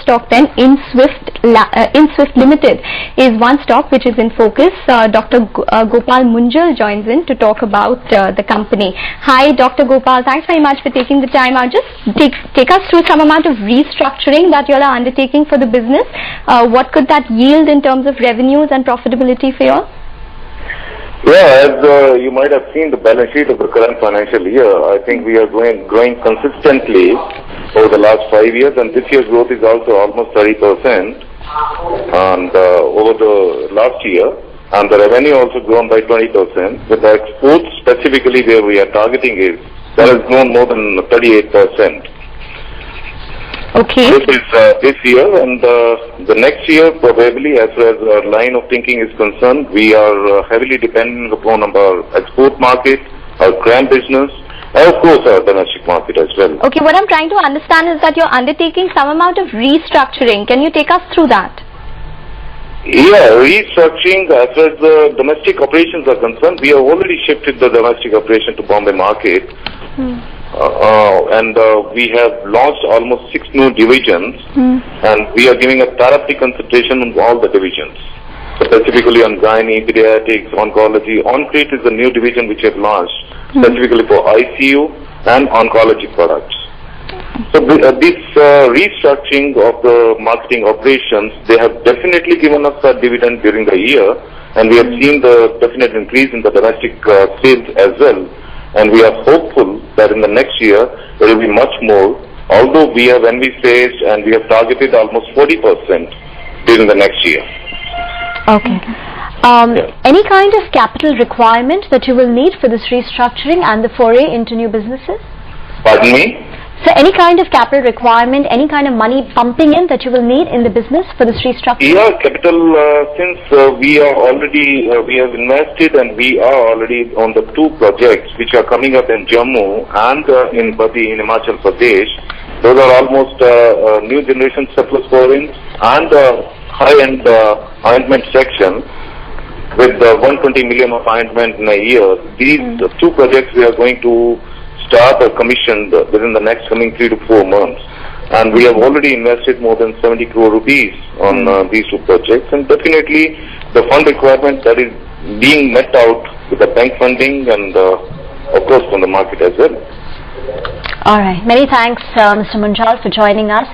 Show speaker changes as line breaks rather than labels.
stock then in Swift Limited is one stock which is in focus. Dr. Gopal Munjal joins in to talk about the company. Hi Dr. Gopal, thanks very much for taking the time out. Just take us through some amount of restructuring that you all are undertaking for the business. What could that yield in terms of revenues and profitability for you all?
Yeah, as you might have seen the balance sheet of the current financial year, I think we are growing consistently over the last 5 years, and this year's growth is also almost 30%. And over the last year, and the revenue also grown by 20%. With the exports specifically where we are targeting is that has grown more than 38%.
Okay.
This is this year, and the next year probably, as far as our line of thinking is concerned, we are heavily dependent upon our export market, our CRAM business, and of course our domestic market as well.
Okay, what I'm trying to understand is that you're undertaking some amount of restructuring. Can you take us through that?
Yeah, restructuring as far as the domestic operations are concerned, we have already shifted the domestic operation to Bombay market. And we have launched almost 6 new divisions, and we are giving a therapy concentration on all the divisions. So specifically on gynae, pediatrics, oncology. Oncrete is the new division which we have launched specifically for ICU and oncology products. So this restructuring of the marketing operations, they have definitely given us a dividend during the year, and we have seen the definite increase in the domestic sales as well. And we are hopeful that in the next year there will be much more, although we have envisaged and we have targeted almost 40% during the next year.
Okay. Any kind of capital requirement that you will need for this restructuring and the foray into new businesses?
Pardon me?
So any kind of capital requirement, any kind of money pumping in that you will need in the business for this restructuring?
Yeah, capital, since we are already, we have invested and we are already on the 2 projects which are coming up in Jammu and in Himachal Pradesh. Those are almost new generation cephalosporins and high-end ointment section with 120 million of ointment in a year. These 2 projects we are going to start or commissioned within the next coming 3 to 4 months, and we have already invested more than 70 crore rupees on these 2 projects, and definitely the fund requirement that is being met out with the bank funding and of course from the market as well.
All right, many thanks Mr. Munjal for joining us.